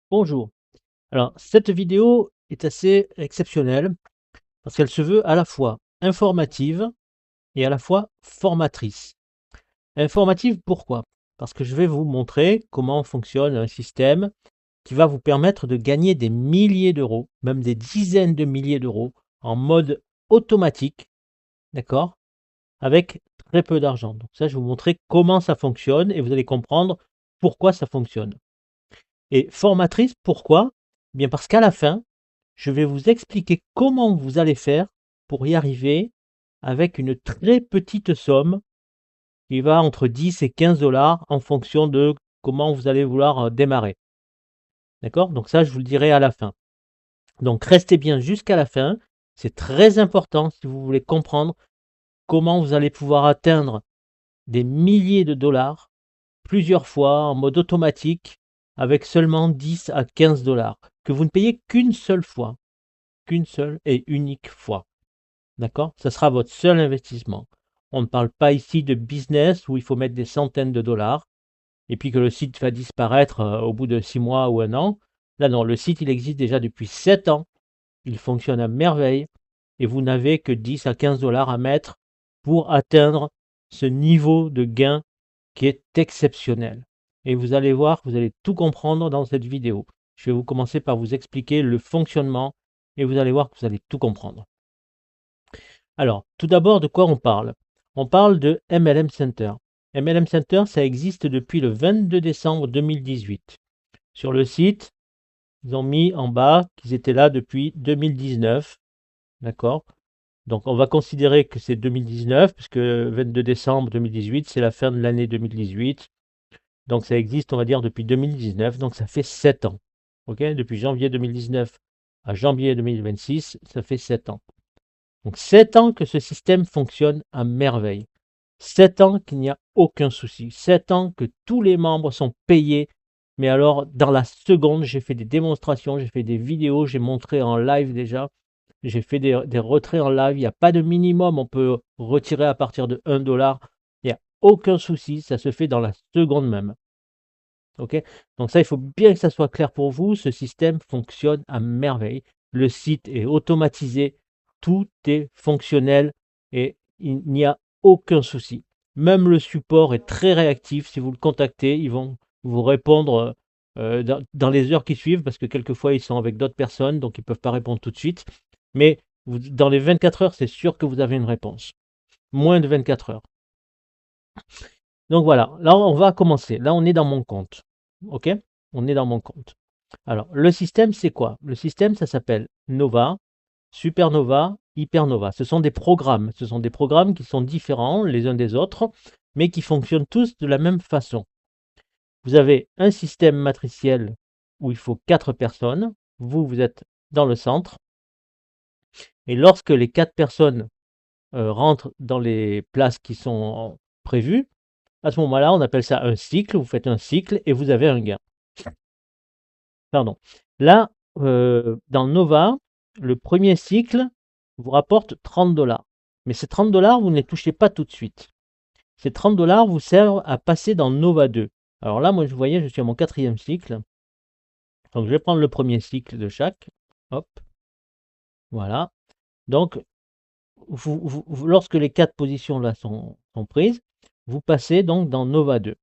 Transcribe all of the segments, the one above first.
Bonjour. Alors, cette vidéo est assez exceptionnelle parce qu'elle se veut à la fois informative et à la fois formatrice. Informative, pourquoi? Parce que je vais vous montrer comment fonctionne un système qui va vous permettre de gagner des milliers d'euros, même des dizaines de milliers d'euros en mode automatique, d'accord? Avec très peu d'argent. Donc ça, je vais vous montrer comment ça fonctionne et vous allez comprendre pourquoi ça fonctionne. Et formatrice, pourquoi? Bien parce qu'à la fin, je vais vous expliquer comment vous allez faire pour y arriver avec une très petite somme qui va entre 10 et 15 dollars en fonction de comment vous allez vouloir démarrer. D'accord? Donc ça, je vous le dirai à la fin. Donc restez bien jusqu'à la fin. C'est très important si vous voulez comprendre comment vous allez pouvoir atteindre des milliers de dollars plusieurs fois en mode automatique avec seulement 10 à 15 dollars que vous ne payez qu'une seule et unique fois. D'accord? Ça sera votre seul investissement. On ne parle pas ici de business où il faut mettre des centaines de dollars et puis que le site va disparaître au bout de 6 mois ou un an. Là, non, le site, il existe déjà depuis 7 ans. Il fonctionne à merveille et vous n'avez que 10 à 15 dollars à mettre pour atteindre ce niveau de gain qui est exceptionnel. Et vous allez voir, vous allez tout comprendre dans cette vidéo. Je vais vous commencer par vous expliquer le fonctionnement et vous allez voir que vous allez tout comprendre. Alors, tout d'abord, de quoi on parle? On parle de MLM Center. MLM Center, ça existe depuis le 22 décembre 2018. Sur le site, ils ont mis en bas qu'ils étaient là depuis 2019. D'accord? Donc, on va considérer que c'est 2019, puisque 22 décembre 2018, c'est la fin de l'année 2018. Donc, ça existe, on va dire, depuis 2019. Donc, ça fait 7 ans. OK? Depuis janvier 2019 à janvier 2026, ça fait 7 ans. Donc 7 ans que ce système fonctionne à merveille. 7 ans qu'il n'y a aucun souci. 7 ans que tous les membres sont payés. Mais alors, dans la seconde, j'ai fait des démonstrations, j'ai fait des vidéos, j'ai montré en live déjà. J'ai fait des retraits en live. Il n'y a pas de minimum. On peut retirer à partir de 1 dollar. Il n'y a aucun souci. Ça se fait dans la seconde même. OK? Donc ça, il faut bien que ça soit clair pour vous. Ce système fonctionne à merveille. Le site est automatisé. Tout est fonctionnel et il n'y a aucun souci. Même le support est très réactif. Si vous le contactez, ils vont vous répondre dans les heures qui suivent parce que quelquefois, ils sont avec d'autres personnes, donc ils ne peuvent pas répondre tout de suite. Mais dans les 24 heures, c'est sûr que vous avez une réponse. Moins de 24 heures. Donc voilà, là on va commencer. Là on est dans mon compte. OK? On est dans mon compte. Alors, le système, c'est quoi? Le système, ça s'appelle Nova, Supernova, Hypernova. Ce sont des programmes. Ce sont des programmes qui sont différents les uns des autres, mais qui fonctionnent tous de la même façon. Vous avez un système matriciel où il faut 4 personnes. Vous, vous êtes dans le centre. Et lorsque les 4 personnes rentrent dans les places qui sont prévues, à ce moment-là, on appelle ça un cycle. Vous faites un cycle et vous avez un gain. Pardon. Là, dans Nova, le premier cycle vous rapporte 30 dollars. Mais ces 30 dollars, vous ne les touchez pas tout de suite. Ces 30 dollars vous servent à passer dans Nova 2. Alors là, moi, je voyais, je suis à mon quatrième cycle. Donc, je vais prendre le premier cycle de chaque. Hop, voilà. Donc, lorsque les 4 positions là sont prises, vous passez donc dans Nova 2.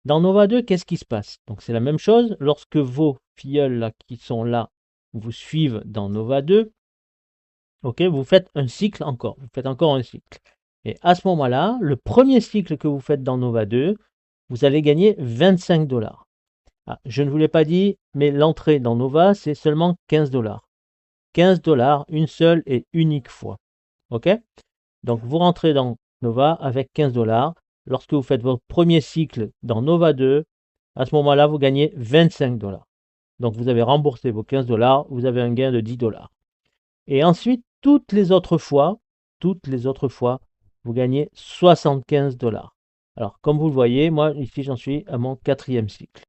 Dans Nova 2, qu'est-ce qui se passe? Donc c'est la même chose, lorsque vos filleuls là, qui sont là vous suivent dans Nova 2, ok, vous faites un cycle encore, vous faites encore un cycle. Et à ce moment-là, le premier cycle que vous faites dans Nova 2, vous allez gagner 25 dollars. Ah, je ne vous l'ai pas dit, mais l'entrée dans Nova, c'est seulement 15 dollars. 15 dollars, une seule et unique fois. Ok? Donc vous rentrez dans Nova avec 15 dollars. Lorsque vous faites votre premier cycle dans Nova 2, à ce moment-là, vous gagnez 25 dollars. Donc vous avez remboursé vos 15 dollars, vous avez un gain de 10 dollars. Et ensuite, toutes les autres fois, vous gagnez 75 dollars. Alors, comme vous le voyez, moi, ici, j'en suis à mon quatrième cycle.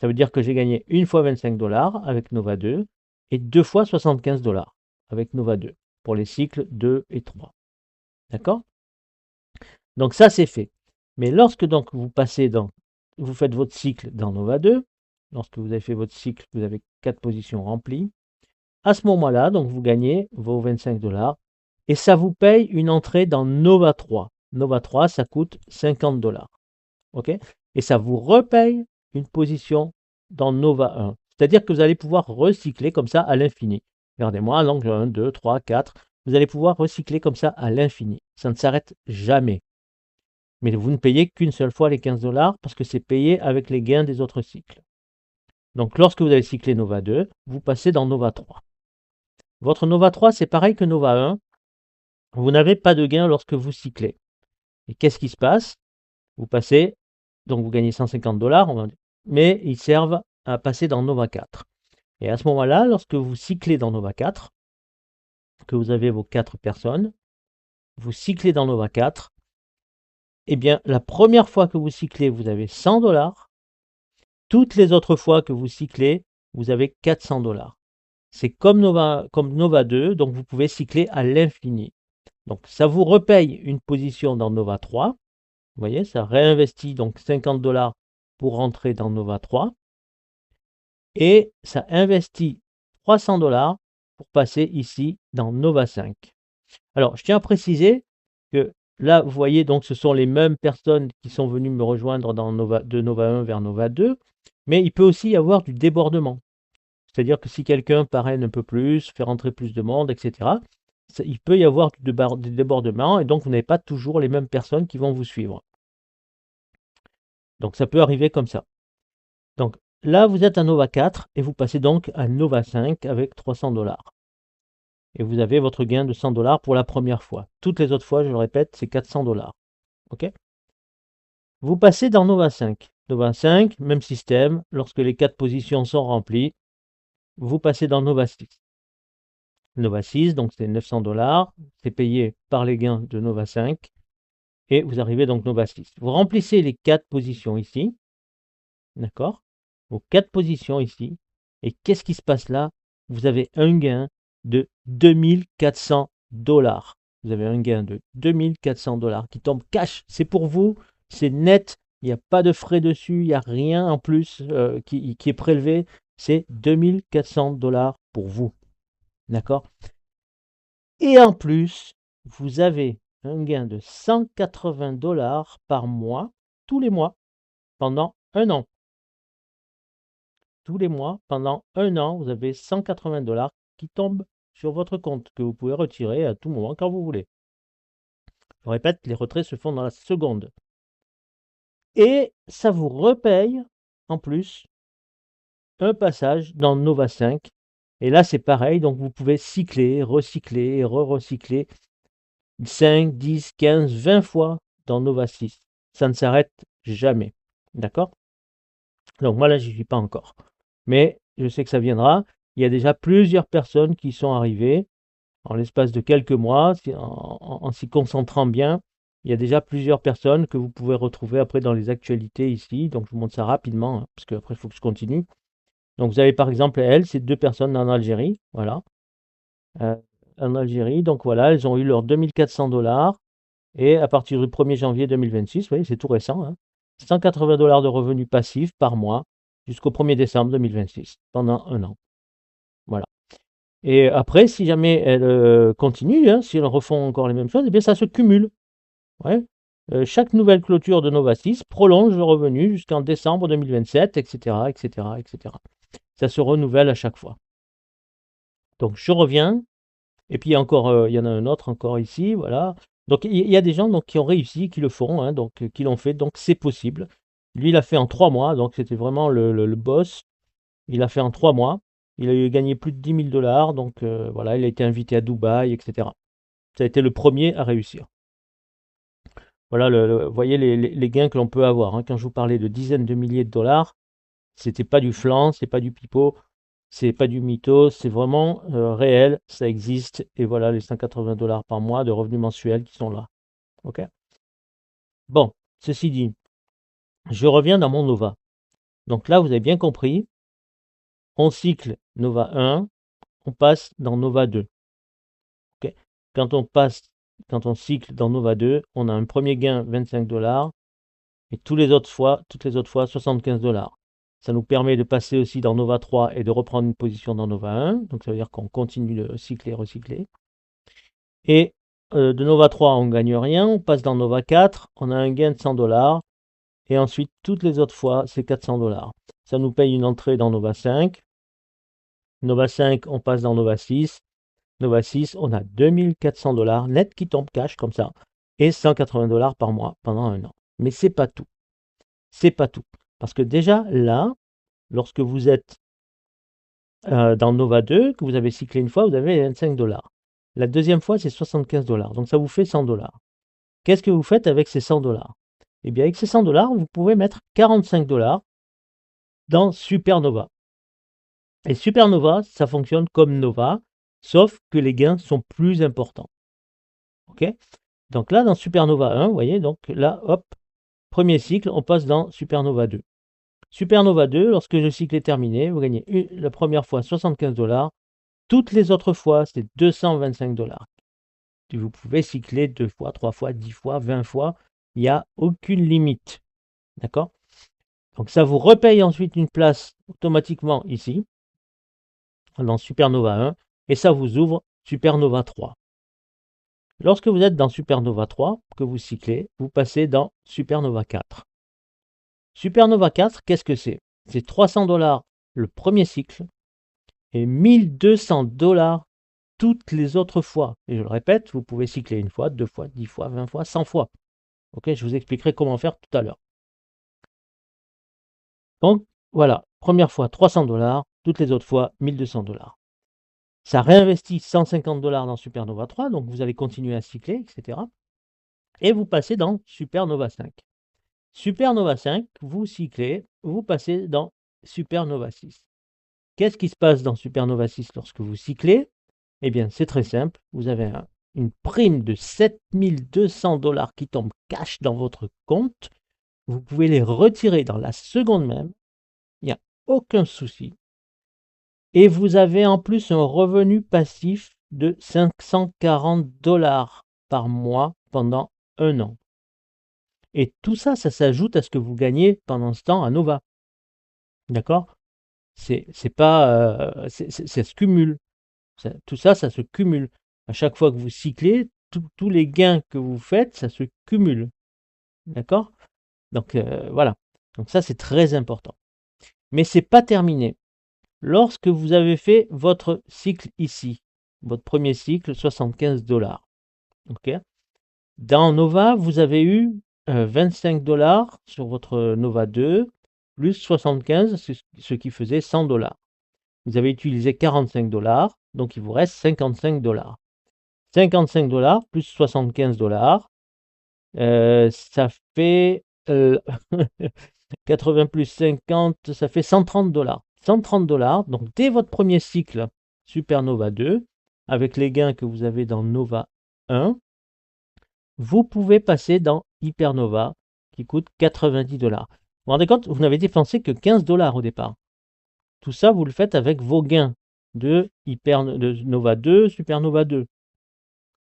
Ça veut dire que j'ai gagné une fois 25 dollars avec Nova 2 et deux fois 75 dollars avec Nova 2 pour les cycles 2 et 3. D'accord? Donc ça, c'est fait. Mais lorsque donc vous faites votre cycle dans Nova 2, lorsque vous avez fait votre cycle, vous avez 4 positions remplies. À ce moment-là, donc vous gagnez vos 25 $ et ça vous paye une entrée dans Nova 3. Nova 3, ça coûte 50 $. OK? Et ça vous repaye une position dans Nova 1. C'est-à-dire que vous allez pouvoir recycler comme ça à l'infini. Regardez-moi, l'angle 1, 2, 3, 4. Vous allez pouvoir recycler comme ça à l'infini. Ça ne s'arrête jamais. Mais vous ne payez qu'une seule fois les 15 $ parce que c'est payé avec les gains des autres cycles. Donc lorsque vous avez cyclé Nova 2, vous passez dans Nova 3. Votre Nova 3, c'est pareil que Nova 1. Vous n'avez pas de gain lorsque vous cyclez. Et qu'est-ce qui se passe? Vous passez, donc vous gagnez 150 $, mais ils servent à passer dans Nova 4. Et à ce moment-là, lorsque vous cyclez dans Nova 4, que vous avez vos 4 personnes, vous cyclez dans Nova 4, eh bien, la première fois que vous cyclez, vous avez 100 $. Toutes les autres fois que vous cyclez, vous avez 400 $. C'est comme Nova 2, donc vous pouvez cycler à l'infini. Donc ça vous repaye une position dans Nova 3. Vous voyez, ça réinvestit donc 50 $ pour rentrer dans Nova 3. Et ça investit 300 $ pour passer ici dans Nova 5. Alors, je tiens à préciser que là, vous voyez, donc ce sont les mêmes personnes qui sont venues me rejoindre de Nova 1 vers Nova 2, mais il peut aussi y avoir du débordement. C'est-à-dire que si quelqu'un parraine un peu plus, fait rentrer plus de monde, etc., il peut y avoir du débordement et donc vous n'avez pas toujours les mêmes personnes qui vont vous suivre. Donc ça peut arriver comme ça. Donc là, vous êtes à Nova 4 et vous passez donc à Nova 5 avec 300 $. Et vous avez votre gain de 100 $ pour la première fois. Toutes les autres fois, je le répète, c'est 400 $. OK? Vous passez dans Nova 5. Nova 5, même système. Lorsque les 4 positions sont remplies, vous passez dans Nova 6. Nova 6, donc c'est 900 $. C'est payé par les gains de Nova 5. Et vous arrivez donc Nova 6. Vous remplissez les 4 positions ici. D'accord? Vos 4 positions ici. Et qu'est-ce qui se passe là? Vous avez un gain de 2400 $. Vous avez un gain de 2400 $ qui tombe cash. C'est pour vous, c'est net. Il n'y a pas de frais dessus, il n'y a rien en plus qui est prélevé. C'est 2400 $ pour vous. D'accord? Et en plus, vous avez un gain de 180 $ par mois, tous les mois, pendant un an. Tous les mois, pendant un an, vous avez 180 $ qui tombent sur votre compte, que vous pouvez retirer à tout moment quand vous voulez. Je répète, les retraits se font dans la seconde. Et ça vous repaye, en plus, un passage dans Nova 5. Et là, c'est pareil, donc vous pouvez cycler, recycler et re-recycler 5, 10, 15, 20 fois dans Nova 6. Ça ne s'arrête jamais. D'accord? Donc moi, là, j'y suis pas encore. Mais je sais que ça viendra. Il y a déjà plusieurs personnes qui sont arrivées en l'espace de quelques mois, en s'y concentrant bien. Il y a déjà plusieurs personnes que vous pouvez retrouver après dans les actualités ici. Donc je vous montre ça rapidement, hein, parce qu'après il faut que je continue. Donc vous avez par exemple elles, c'est 2 personnes en Algérie. Voilà. Euh, en Algérie, donc voilà, elles ont eu leurs 2400 $. Et à partir du 1er janvier 2026, vous voyez, c'est tout récent, hein, 180 $ de revenus passifs par mois jusqu'au 1er décembre 2026, pendant un an. Voilà. Et après, si jamais elles continuent, hein, si elles refont encore les mêmes choses, eh bien ça se cumule. Ouais. Chaque nouvelle clôture de Nova 6 prolonge le revenu jusqu'en décembre 2027, etc., etc., etc. Ça se renouvelle à chaque fois. Donc je reviens, et puis encore, il y en a un autre encore ici, voilà. Donc il y a des gens donc, qui ont réussi, qui le font, hein, donc qui l'ont fait, donc c'est possible. Lui, il a fait en 3 mois, donc c'était vraiment le boss. Il a fait en 3 mois. Il a gagné plus de 10 000 $, donc voilà, il a été invité à Dubaï, etc. Ça a été le premier à réussir. Voilà, vous voyez les gains que l'on peut avoir, hein. Quand je vous parlais de dizaines de milliers de dollars, c'était pas du flan, c'est pas du pipeau, c'est pas du mytho, c'est vraiment réel, ça existe. Et voilà les 180 $ par mois de revenus mensuels qui sont là. Ok? Bon, ceci dit, je reviens dans mon Nova. Donc là, vous avez bien compris, on cycle Nova 1, on passe dans Nova 2. Ok? Quand on cycle dans Nova 2, on a un premier gain 25 $, et toutes les autres fois 75 $. Ça nous permet de passer aussi dans Nova 3 et de reprendre une position dans Nova 1. Donc ça veut dire qu'on continue de cycler, recycler. Et de Nova 3, on ne gagne rien. On passe dans Nova 4. On a un gain de 100 $. Et ensuite, toutes les autres fois, c'est 400 $. Ça nous paye une entrée dans Nova 5. Nova 5, on passe dans Nova 6. Nova 6, on a 2400 $ net qui tombent cash comme ça. Et 180 $ par mois pendant un an. Mais c'est pas tout. C'est pas tout. Parce que déjà, là, lorsque vous êtes dans Nova 2, que vous avez cyclé une fois, vous avez 25 $. La deuxième fois, c'est 75 $. Donc ça vous fait 100 $. Qu'est-ce que vous faites avec ces 100 $? Eh bien, avec ces 100 $, vous pouvez mettre 45 $ dans Supernova. Et Supernova, ça fonctionne comme Nova, sauf que les gains sont plus importants. OK? Donc là, dans Supernova 1, vous voyez, donc là, hop, premier cycle, on passe dans Supernova 2. Supernova 2, lorsque le cycle est terminé, vous gagnez la première fois 75 $. Toutes les autres fois, c'est 225 $. Vous pouvez cycler 2 fois, 3 fois, 10 fois, 20 fois. Il n'y a aucune limite. D'accord? Donc ça vous repaye ensuite une place automatiquement ici, dans Supernova 1, et ça vous ouvre Supernova 3. Lorsque vous êtes dans Supernova 3, que vous cyclez, vous passez dans Supernova 4. Supernova 4, qu'est-ce que c'est? C'est 300 $ le premier cycle et 1200 $ toutes les autres fois. Et je le répète, vous pouvez cycler une fois, 2 fois, 10 fois, 20 fois, 100 fois. Ok, je vous expliquerai comment faire tout à l'heure. Donc voilà, première fois 300 $, toutes les autres fois 1200 $. Ça réinvestit 150 $ dans Supernova 3, donc vous allez continuer à cycler, etc. Et vous passez dans Supernova 5. Supernova 5, vous cyclez, vous passez dans Supernova 6. Qu'est-ce qui se passe dans Supernova 6 lorsque vous cyclez? Eh bien, c'est très simple. Vous avez une prime de 7200 $ qui tombe cash dans votre compte. Vous pouvez les retirer dans la seconde même. Il n'y a aucun souci. Et vous avez en plus un revenu passif de 540 $ par mois pendant un an. Et tout ça, ça s'ajoute à ce que vous gagnez pendant ce temps à Nova. D'accord? C'est pas, ça se cumule. Tout ça, ça se cumule. À chaque fois que vous cyclez, tous les gains que vous faites, ça se cumule. D'accord? Donc voilà. Donc ça, c'est très important. Mais c'est pas terminé. Lorsque vous avez fait votre cycle ici, votre premier cycle, 75 $. OK? Dans Nova, vous avez eu 25 $ sur votre Nova 2, plus 75, ce qui faisait 100 $. Vous avez utilisé 45 $, donc il vous reste 55 $. 55 $ plus 75 $, ça fait 80 plus 50, ça fait 130 $. 130 $, donc dès votre premier cycle Supernova 2, avec les gains que vous avez dans Nova 1, vous pouvez passer dans Hypernova qui coûte 90 $. Vous vous rendez compte, vous n'avez dépensé que 15 $ au départ. Tout ça, vous le faites avec vos gains de Nova 2, Supernova 2.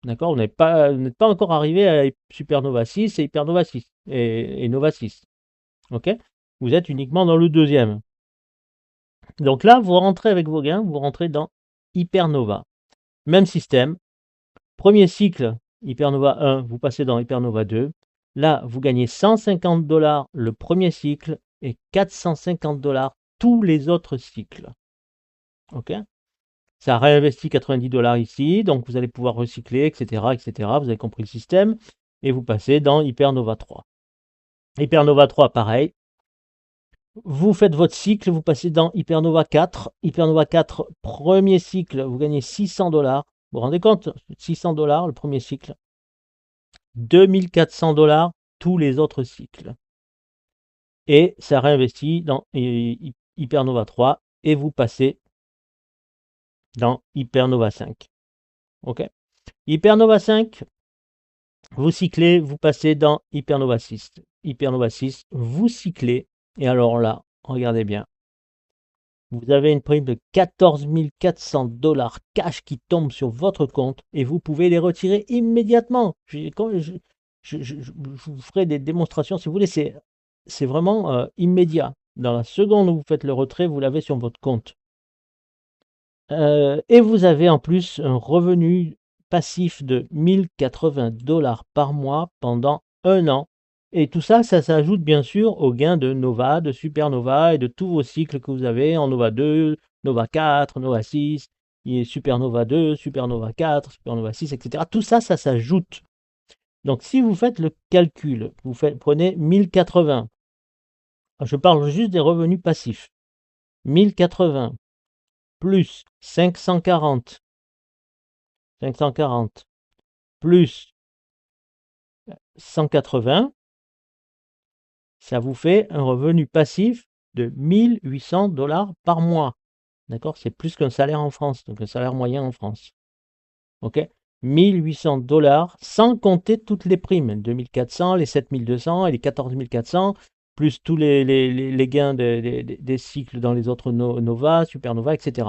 D'accord? Vous n'êtes pas encore arrivé à Supernova 6 et Hypernova 6 et Nova 6. Ok? Vous êtes uniquement dans le deuxième. Donc là, vous rentrez avec vos gains, vous rentrez dans Hypernova. Même système. Premier cycle, Hypernova 1, vous passez dans Hypernova 2. Là, vous gagnez 150 $ le premier cycle et 450 $ tous les autres cycles. OK? Ça réinvestit 90 $ ici, donc vous allez pouvoir recycler, etc., etc. Vous avez compris le système. Et vous passez dans Hypernova 3. Hypernova 3, pareil. Vous faites votre cycle, vous passez dans Hypernova 4. Hypernova 4, premier cycle, vous gagnez 600 $. Vous vous rendez compte? 600 $ le premier cycle. 2400 $ tous les autres cycles. Et ça réinvestit dans Hypernova 3 et vous passez dans Hypernova 5. OK? Hypernova 5, vous cyclez, vous passez dans Hypernova 6. Hypernova 6, vous cyclez. Et alors là, regardez bien. Vous avez une prime de 14 400 $ cash qui tombe sur votre compte et vous pouvez les retirer immédiatement. Je vous ferai des démonstrations si vous voulez. C'est vraiment immédiat. Dans la seconde où vous faites le retrait, vous l'avez sur votre compte. Et vous avez en plus un revenu passif de 1080 $ par mois pendant 1 an. Et tout ça, ça s'ajoute bien sûr aux gains de Nova, de Supernova et de tous vos cycles que vous avez en Nova 2, Nova 4, Nova 6, et Supernova 2, Supernova 4, Supernova 6, etc. Tout ça, ça s'ajoute. Donc si vous faites le calcul, prenez 1080. Je parle juste des revenus passifs. 1080 plus 540 plus 180, ça vous fait un revenu passif de 1800 $ par mois. D'accord? C'est plus qu'un salaire en France, donc un salaire moyen en France. Ok? 1800 $ sans compter toutes les primes, 2400, les 7200 et les 14400, plus tous les gains des cycles dans les autres Nova, Supernova, etc.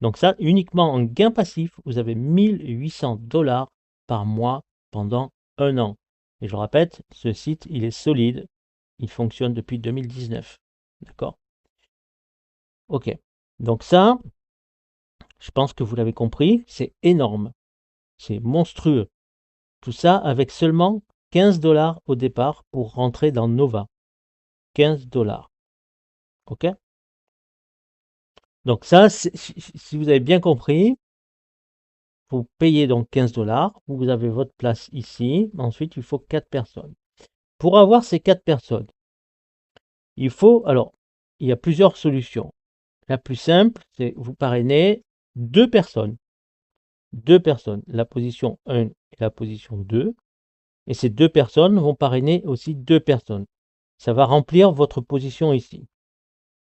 Donc ça, uniquement en gain passif, vous avez 1800 $ par mois pendant 1 an. Et je répète, ce site, il est solide. Il fonctionne depuis 2019. D'accord? Ok. Donc ça, je pense que vous l'avez compris, c'est énorme. C'est monstrueux. Tout ça avec seulement 15 $ au départ pour rentrer dans Nova. 15 $. Ok? Donc ça, si vous avez bien compris, vous payez donc 15 $, vous avez votre place ici, ensuite il faut 4 personnes. Pour avoir ces 4 personnes, il faut, alors, il y a plusieurs solutions. La plus simple, c'est vous parrainer 2 personnes. 2 personnes, la position 1 et la position 2. Et ces 2 personnes vont parrainer aussi 2 personnes. Ça va remplir votre position ici.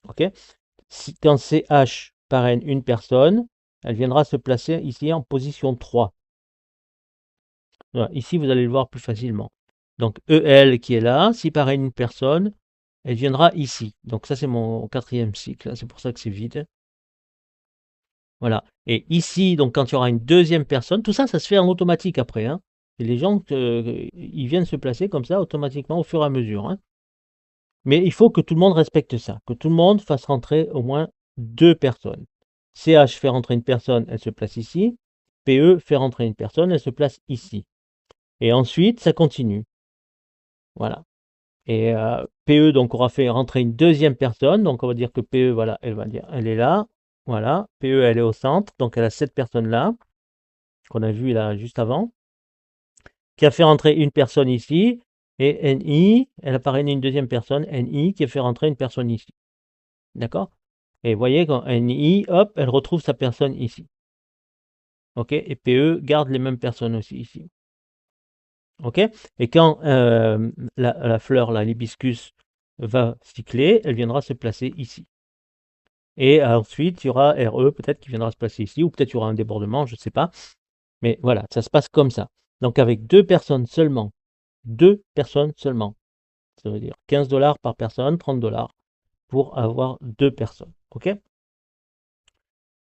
Ok? Quand CH parraine une personne, elle viendra se placer ici en position 3. Voilà, ici, vous allez le voir plus facilement. Donc EL qui est là, si parraine une personne, elle viendra ici. Donc ça, c'est mon 4e cycle. C'est pour ça que c'est vide. Voilà. Et ici, donc quand il y aura une 2e personne, tout ça, ça se fait en automatique après. Hein. Et les gens, ils viennent se placer comme ça automatiquement au fur et à mesure. Hein. Mais il faut que tout le monde respecte ça, que tout le monde fasse rentrer au moins 2 personnes. CH fait rentrer une personne, elle se place ici. PE fait rentrer une personne, elle se place ici. Et ensuite, ça continue. Voilà. Et PE donc aura fait rentrer une 2e personne. Donc on va dire que PE, voilà, elle va dire, elle est là. Voilà. PE, elle est au centre. Donc elle a cette personne-là, qu'on a vu là juste avant, qui a fait rentrer une personne ici. Et NI, elle a parrainé une 2e personne, NI, qui a fait rentrer une personne ici. D'accord? Et vous voyez, quand NI, hop, elle retrouve sa personne ici. OK? Et PE garde les mêmes personnes aussi ici. OK? Et quand la fleur, l'hibiscus, va cycler, elle viendra se placer ici. Et ensuite, il y aura RE peut-être qui viendra se placer ici, ou peut-être il y aura un débordement, je ne sais pas. Mais voilà, ça se passe comme ça. Donc avec 2 personnes seulement, 2 personnes seulement, ça veut dire 15 $ par personne, 30 $ pour avoir 2 personnes. OK?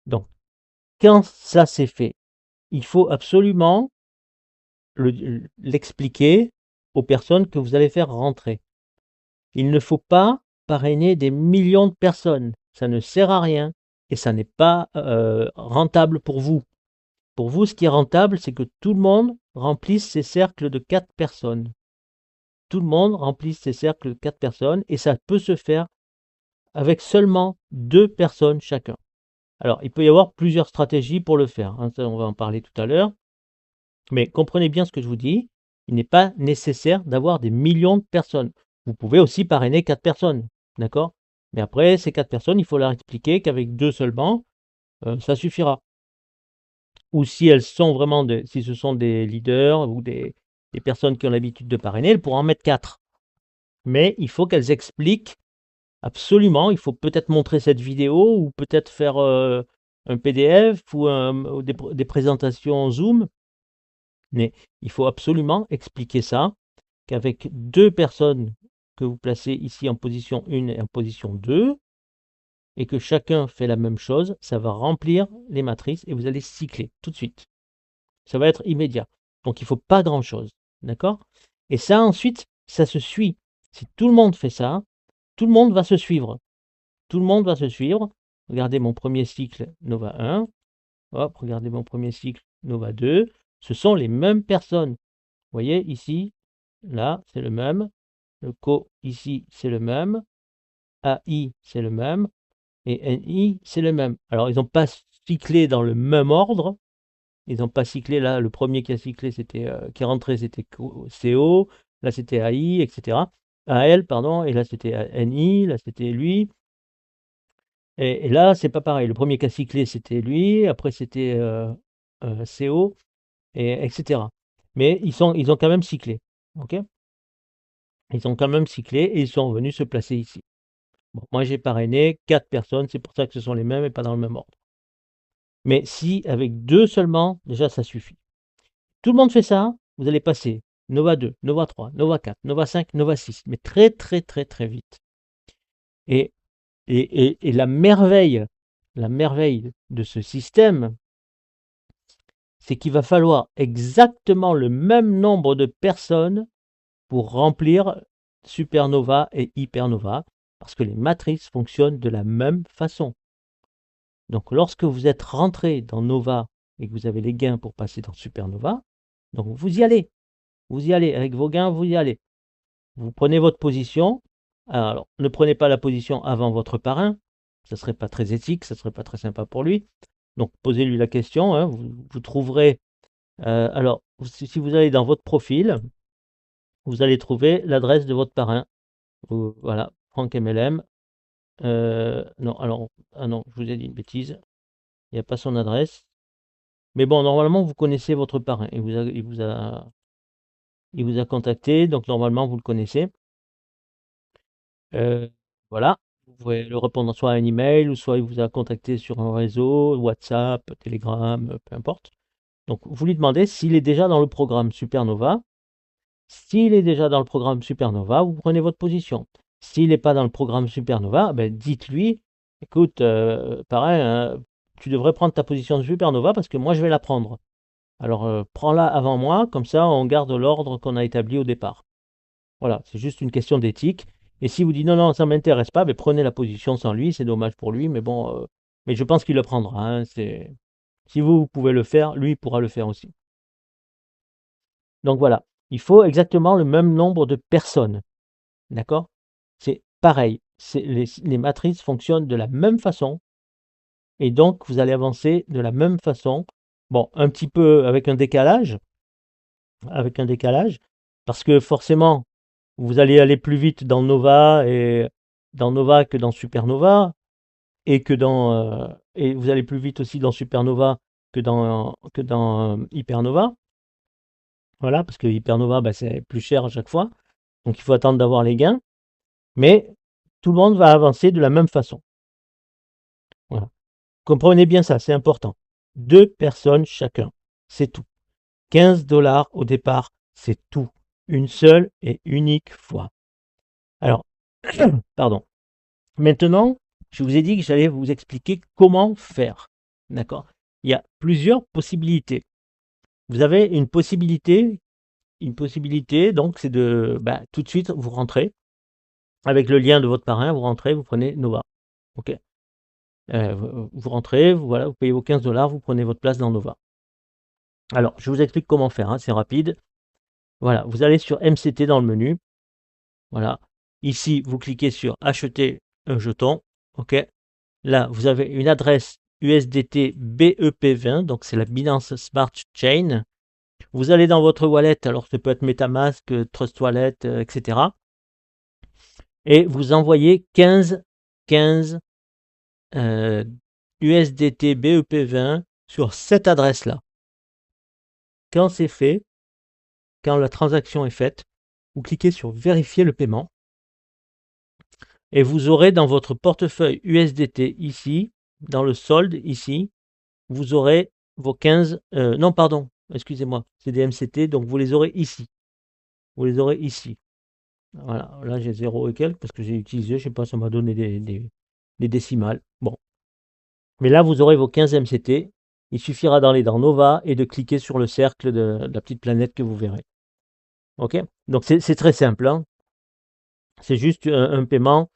Donc, quand ça c'est fait, il faut absolument l'expliquer aux personnes que vous allez faire rentrer. Il ne faut pas parrainer des millions de personnes. Ça ne sert à rien et ça n'est pas rentable pour vous. Pour vous, ce qui est rentable, c'est que tout le monde remplisse ses cercles de 4 personnes. Tout le monde remplisse ses cercles de 4 personnes et ça peut se faire avec seulement 2 personnes chacun. Alors, il peut y avoir plusieurs stratégies pour le faire. Hein, ça, on va en parler tout à l'heure. Mais comprenez bien ce que je vous dis. Il n'est pas nécessaire d'avoir des millions de personnes. Vous pouvez aussi parrainer 4 personnes. D'accord? Mais après, ces 4 personnes, il faut leur expliquer qu'avec 2 seulement, ça suffira. Ou si elles sont vraiment si ce sont des leaders ou des personnes qui ont l'habitude de parrainer, elles pourront en mettre 4. Mais il faut qu'elles expliquent absolument. Il faut peut-être montrer cette vidéo ou peut-être faire un PDF ou des présentations Zoom. Mais il faut absolument expliquer ça, qu'avec 2 personnes que vous placez ici en position 1 et en position 2, et que chacun fait la même chose, ça va remplir les matrices et vous allez cycler tout de suite. Ça va être immédiat. Donc il ne faut pas grand-chose. D'accord? Et ça ensuite, ça se suit. Si tout le monde fait ça, tout le monde va se suivre. Tout le monde va se suivre. Regardez mon premier cycle Nova 1. Hop, regardez mon premier cycle Nova 2. Ce sont les mêmes personnes. Vous voyez ici, là, c'est le même. Le Co ici, c'est le même. AI, c'est le même. Et NI, c'est le même. Alors, ils n'ont pas cyclé dans le même ordre. Ils n'ont pas cyclé. Là, le premier qui a cyclé, c'était qui est rentré, c'était CO. Là, c'était AI, etc. AL, pardon. Et là, c'était NI. Là, c'était lui. Et là, c'est pas pareil. Le premier qui a cyclé, c'était lui. Après, c'était CO, et etc. Mais ils ont quand même cyclé. OK? Ils ont quand même cyclé et ils sont venus se placer ici. Bon, moi, j'ai parrainé 4 personnes. C'est pour ça que ce sont les mêmes et pas dans le même ordre. Mais si avec 2 seulement, déjà, ça suffit. Tout le monde fait ça, vous allez passer Nova 2, Nova 3, Nova 4, Nova 5, Nova 6. Mais très, très, très, très vite. Et la merveille de ce système, c'est qu'il va falloir exactement le même nombre de personnes pour remplir supernova et hypernova, parce que les matrices fonctionnent de la même façon. Donc lorsque vous êtes rentré dans Nova et que vous avez les gains pour passer dans supernova, donc vous y allez, avec vos gains, vous y allez. Vous prenez votre position. Alors, ne prenez pas la position avant votre parrain, ça ne serait pas très éthique, ça ne serait pas très sympa pour lui. Donc posez-lui la question, hein, vous trouverez, alors si vous allez dans votre profil, vous allez trouver l'adresse de votre parrain. Voilà, Franck MLM. Non, alors, ah non, je vous ai dit une bêtise, il n'y a pas son adresse. Mais bon, normalement, vous connaissez votre parrain, il vous a contacté, donc normalement, vous le connaissez. Voilà, vous pouvez le répondre soit à un email, ou soit il vous a contacté sur un réseau, WhatsApp, Telegram, peu importe. Donc, vous lui demandez s'il est déjà dans le programme Supernova. S'il est déjà dans le programme Supernova, vous prenez votre position. S'il n'est pas dans le programme Supernova, ben dites-lui, écoute, pareil, hein, tu devrais prendre ta position de Supernova parce que moi, je vais la prendre. Alors, prends-la avant moi, comme ça, on garde l'ordre qu'on a établi au départ. Voilà, c'est juste une question d'éthique. Et si vous dites non, non, ça ne m'intéresse pas, ben prenez la position sans lui, c'est dommage pour lui, mais bon, mais je pense qu'il le prendra, hein, si vous pouvez le faire, lui pourra le faire aussi. Donc voilà, il faut exactement le même nombre de personnes. D'accord? C'est pareil, les matrices fonctionnent de la même façon, et donc vous allez avancer de la même façon. Bon, un petit peu avec un décalage, parce que forcément, vous allez aller plus vite dans Nova que dans Supernova, et vous allez plus vite aussi dans Supernova que dans Hypernova. Voilà, parce que Hypernova, bah, c'est plus cher à chaque fois, donc il faut attendre d'avoir les gains, mais tout le monde va avancer de la même façon. Voilà. Comprenez bien ça, c'est important. 2 personnes chacun, c'est tout. 15 $ au départ, c'est tout. Une seule et unique fois. Alors, pardon. Maintenant, je vous ai dit que j'allais vous expliquer comment faire. D'accord? Il y a plusieurs possibilités. Vous avez une possibilité, donc c'est de tout de suite vous rentrez avec le lien de votre parrain, vous rentrez, vous prenez Nova. OK? Vous rentrez, voilà, vous payez vos 15 $, vous prenez votre place dans Nova. Alors, je vous explique comment faire, hein, c'est rapide. Voilà, vous allez sur MCT dans le menu. Voilà. Ici, vous cliquez sur acheter un jeton. OK? Là, vous avez une adresse USDT BEP20, donc c'est la Binance Smart Chain. Vous allez dans votre wallet, alors ça peut être MetaMask, Trust Wallet, etc. Et vous envoyez 15 USDT BEP20 sur cette adresse-là. Quand c'est fait, quand la transaction est faite, vous cliquez sur vérifier le paiement et vous aurez dans votre portefeuille USDT ici, dans le solde ici, vous aurez vos 15, non pardon, excusez-moi, c'est des MCT, donc vous les aurez ici. Vous les aurez ici. Voilà, là j'ai 0 et quelques parce que j'ai utilisé, je sais pas, ça m'a donné des décimales. Bon. Mais là, vous aurez vos 15 MCT. Il suffira d'aller dans Nova et de cliquer sur le cercle de la petite planète que vous verrez. OK? Donc c'est très simple, hein. C'est juste un paiement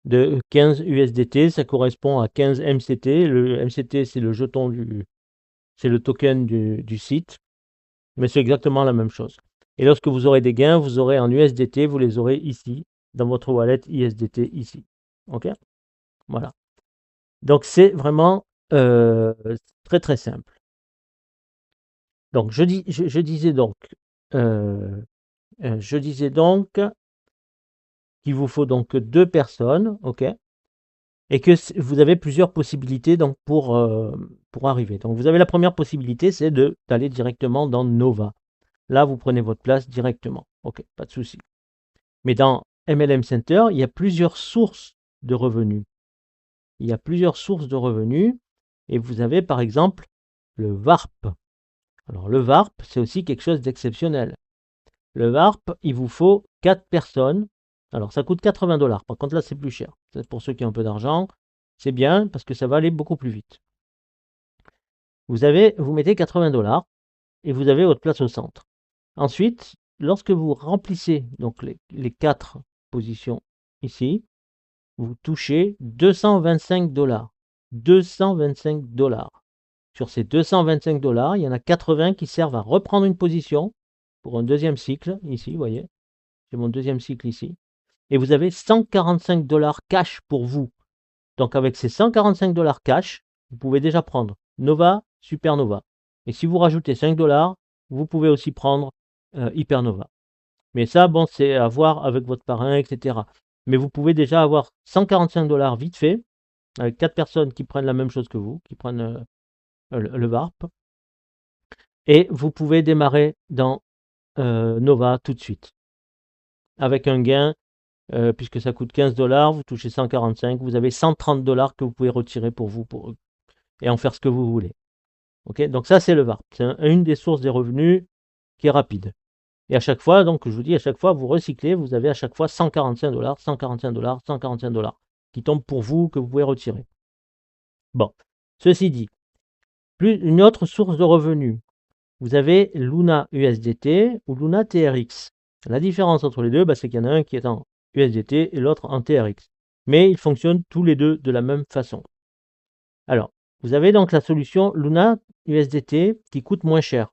de 15 USDT, ça correspond à 15 MCT. Le MCT, c'est le jeton c'est le token du site, mais c'est exactement la même chose. Et lorsque vous aurez des gains, vous aurez en USDT, vous les aurez ici, dans votre wallet USDT ici. OK? Voilà. Donc c'est vraiment très très simple. Donc je disais donc qu'il vous faut donc 2 personnes, OK? Et que vous avez plusieurs possibilités donc pour arriver. Donc vous avez la première possibilité, c'est d'aller directement dans Nova. Là, vous prenez votre place directement. OK, pas de souci. Mais dans MLM Center, il y a plusieurs sources de revenus. Il y a plusieurs sources de revenus et vous avez par exemple le VARP. Alors le VARP, c'est aussi quelque chose d'exceptionnel. Le VARP, il vous faut 4 personnes. Alors ça coûte 80 $. Par contre là, c'est plus cher. C'est pour ceux qui ont un peu d'argent. C'est bien parce que ça va aller beaucoup plus vite. Vous mettez 80 $ et vous avez votre place au centre. Ensuite, lorsque vous remplissez donc les 4 positions ici, vous touchez 225 $. 225 $. Sur ces 225 $, il y en a 80 qui servent à reprendre une position pour un deuxième cycle, ici, vous voyez, c'est mon deuxième cycle ici. Et vous avez 145 $ cash pour vous. Donc avec ces 145 $ cash, vous pouvez déjà prendre Nova, Supernova. Et si vous rajoutez 5 $, vous pouvez aussi prendre Hypernova. Mais ça, bon, c'est à voir avec votre parrain, etc. Mais vous pouvez déjà avoir 145 $ vite fait, avec 4 personnes qui prennent la même chose que vous, qui prennent le VARP. Et vous pouvez démarrer dans Nova tout de suite. Avec un gain, puisque ça coûte 15 $, vous touchez 145, vous avez 130 $ que vous pouvez retirer pour vous et en faire ce que vous voulez. Okay, donc ça, c'est le VARP. C'est une des sources des revenus qui est rapide. Et à chaque fois, donc je vous dis, à chaque fois, vous recyclez, vous avez à chaque fois 145 $, 145 $, 145 $ qui tombent pour vous, que vous pouvez retirer. Bon, ceci dit, une autre source de revenus. Vous avez Luna USDT ou Luna TRX. La différence entre les deux, c'est qu'il y en a un qui est en USDT et l'autre en TRX. Mais ils fonctionnent tous les deux de la même façon. Alors, vous avez donc la solution Luna USDT qui coûte moins cher.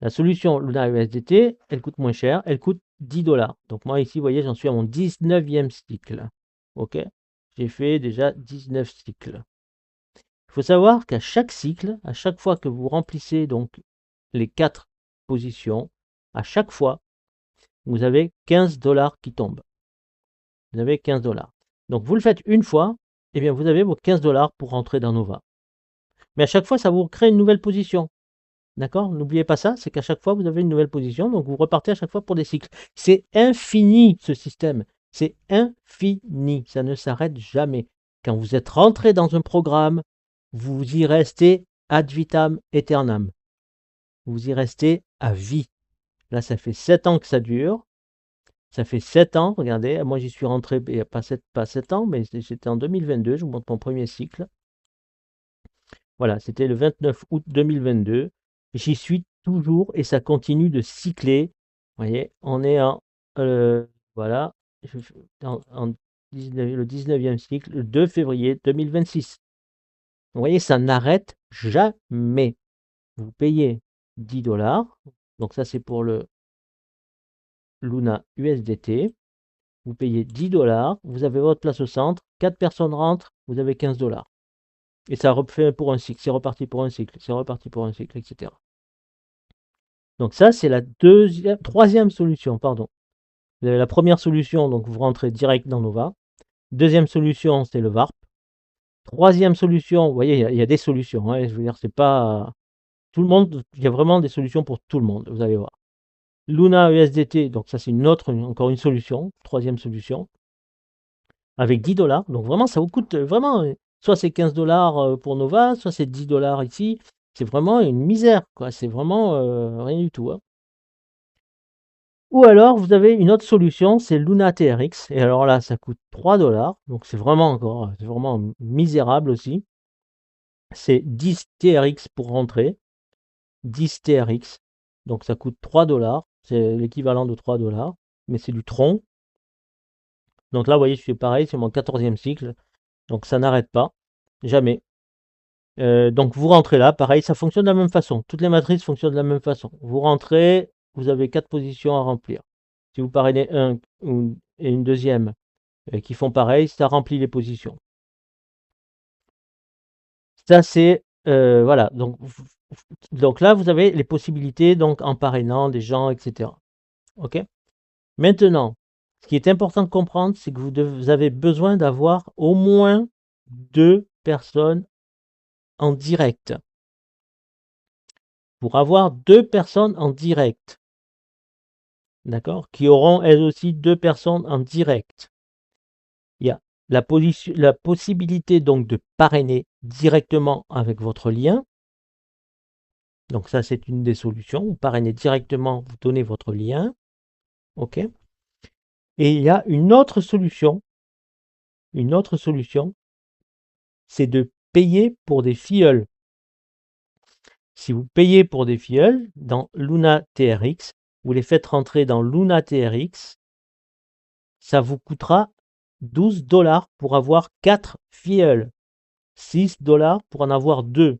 La solution Luna USDT, elle coûte moins cher, elle coûte 10 $. Donc moi ici, vous voyez, j'en suis à mon 19e cycle. OK? J'ai fait déjà 19 cycles. Il faut savoir qu'à chaque cycle, à chaque fois que vous remplissez donc les 4 positions, à chaque fois, vous avez 15 $ qui tombent. Vous avez 15 $. Donc vous le faites une fois, et bien vous avez vos 15 $ pour rentrer dans Nova. Mais à chaque fois, ça vous crée une nouvelle position. D'accord? N'oubliez pas ça, c'est qu'à chaque fois, vous avez une nouvelle position, donc vous repartez à chaque fois pour des cycles. C'est infini, ce système. C'est infini, ça ne s'arrête jamais. Quand vous êtes rentré dans un programme, vous y restez ad vitam aeternam. Vous y restez à vie. Là, ça fait 7 ans que ça dure. Ça fait 7 ans, regardez, moi j'y suis rentré, il n'y a pas 7 ans, mais c'était en 2022, je vous montre mon premier cycle. Voilà, c'était le 29 août 2022. J'y suis toujours et ça continue de cycler. Vous voyez, on est voilà, le 19e cycle, le 2 février 2026. Vous voyez, ça n'arrête jamais. Vous payez 10 $. Donc ça, c'est pour le Luna USDT. Vous payez 10 $. Vous avez votre place au centre. 4 personnes rentrent. Vous avez 15 $. Et ça refait pour un cycle, c'est reparti pour un cycle, c'est reparti pour un cycle, etc. Donc ça, c'est la troisième solution, pardon. Vous avez la première solution, donc vous rentrez direct dans Nova. Deuxième solution, c'est le VARP. Troisième solution, vous voyez, il y a des solutions. Hein, je veux dire, c'est pas tout le monde, il y a vraiment des solutions pour tout le monde, vous allez voir. Luna USDT, donc ça c'est encore une solution, troisième solution, avec 10 $. Donc vraiment, ça vous coûte vraiment, soit c'est 15 $ pour Nova, soit c'est 10 $ ici. C'est vraiment une misère, quoi. C'est vraiment rien du tout. Hein. Ou alors, vous avez une autre solution, c'est Luna TRX. Et alors là, ça coûte 3 $. Donc c'est vraiment misérable aussi. C'est 10 TRX pour rentrer. 10 TRX. Donc ça coûte 3 $. C'est l'équivalent de 3 $. Mais c'est du tronc. Donc là, vous voyez, je fais pareil, c'est mon 14e cycle. Donc ça n'arrête pas, jamais. Donc vous rentrez là, pareil, ça fonctionne de la même façon. Toutes les matrices fonctionnent de la même façon. Vous rentrez, vous avez 4 positions à remplir. Si vous parrainez un et une deuxième qui font pareil, ça remplit les positions. Ça c'est voilà. Donc là vous avez les possibilités donc en parrainant des gens, etc. Ok. Maintenant, ce qui est important de comprendre, c'est que vous avez besoin d'avoir au moins 2 personnes en direct. Pour avoir 2 personnes en direct, d'accord, qui auront elles aussi 2 personnes en direct. Il y a la possibilité donc de parrainer directement avec votre lien. Donc ça, c'est une des solutions. Vous parrainez directement, vous donnez votre lien. OK. Et il y a une autre solution, c'est de payer pour des filleuls. Si vous payez pour des filleuls dans Luna TRX, vous les faites rentrer dans Luna TRX, ça vous coûtera 12 $ pour avoir 4 filleuls, 6 $ pour en avoir 2.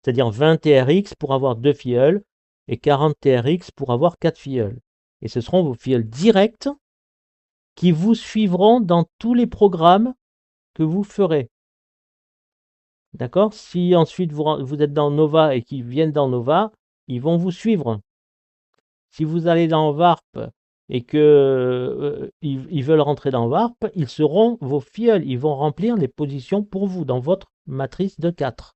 C'est-à-dire 20 TRX pour avoir 2 filleuls et 40 TRX pour avoir 4 filleuls. Et ce seront vos filleuls directs qui vous suivront dans tous les programmes que vous ferez. D'accord? Si ensuite vous êtes dans Nova et qu'ils viennent dans Nova, ils vont vous suivre. Si vous allez dans Warp et que ils veulent rentrer dans Warp, ils seront vos filleuls. Ils vont remplir les positions pour vous dans votre matrice de 4.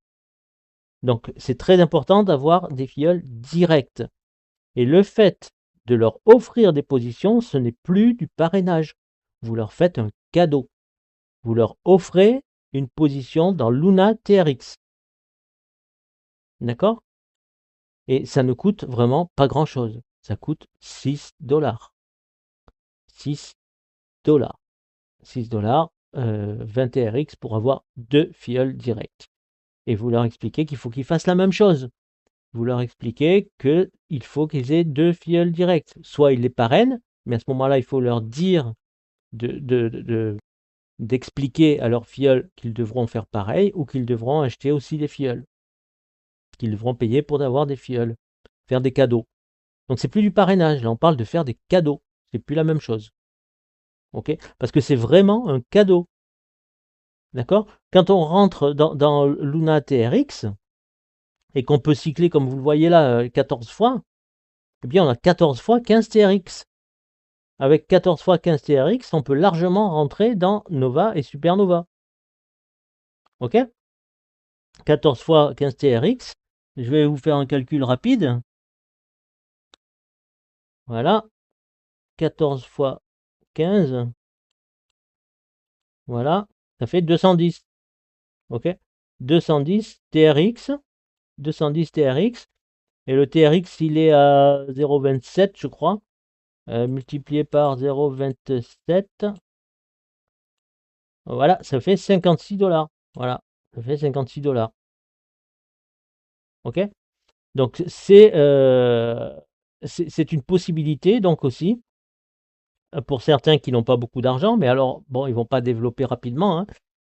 Donc c'est très important d'avoir des filleuls directs. Et le fait de leur offrir des positions, ce n'est plus du parrainage. Vous leur faites un cadeau. Vous leur offrez une position dans Luna TRX. D'accord? Et ça ne coûte vraiment pas grand-chose. Ça coûte 6 $. 6 $. 6 $, 20 TRX pour avoir 2 filleuls directs. Et vous leur expliquez qu'il faut qu'ils fassent la même chose. Vous leur expliquez qu'il faut qu'ils aient 2 filleuls directs. Soit ils les parrainent, mais à ce moment-là, il faut leur dire d'expliquer à leurs filleuls qu'ils devront faire pareil ou qu'ils devront acheter aussi des filleuls. Qu'ils devront payer pour avoir des filleuls. Faire des cadeaux. Donc c'est plus du parrainage, là on parle de faire des cadeaux. C'est plus la même chose. Ok? Parce que c'est vraiment un cadeau. D'accord? Quand on rentre dans Luna TRX et qu'on peut cycler, comme vous le voyez là, 14 fois, eh bien on a 14 fois 15 TRX. Avec 14 fois 15 TRX, on peut largement rentrer dans Nova et Supernova. Ok? 14 fois 15 TRX, je vais vous faire un calcul rapide. Voilà. 14 fois 15. Voilà. Ça fait 210. Ok? 210 TRX. 210 TRX. Et le TRX, il est à 0,27, je crois. Multiplié par 0,27. Voilà, ça fait 56 $. Voilà, ça fait 56 $. Ok? Donc c'est une possibilité donc aussi pour certains qui n'ont pas beaucoup d'argent, mais alors bon, ils vont pas développer rapidement, hein,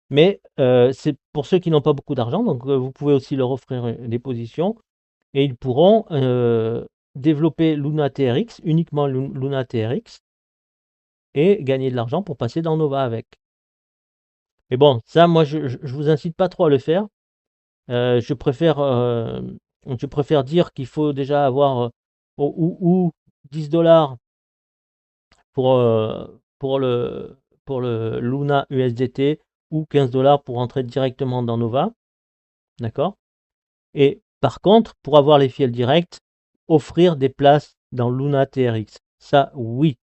mais c'est pour ceux qui n'ont pas beaucoup d'argent, donc vous pouvez aussi leur offrir des positions et ils pourront développer Luna TRX, uniquement Luna TRX, et gagner de l'argent pour passer dans Nova avec. Mais bon, ça, moi, je vous incite pas trop à le faire. Je préfère dire qu'il faut déjà avoir ou 10 $ pour, pour le Luna USDT ou 15 $ pour entrer directement dans Nova. D'accord? Et par contre, pour avoir les filleuls directs, offrir des places dans Luna TRX. Ça, oui,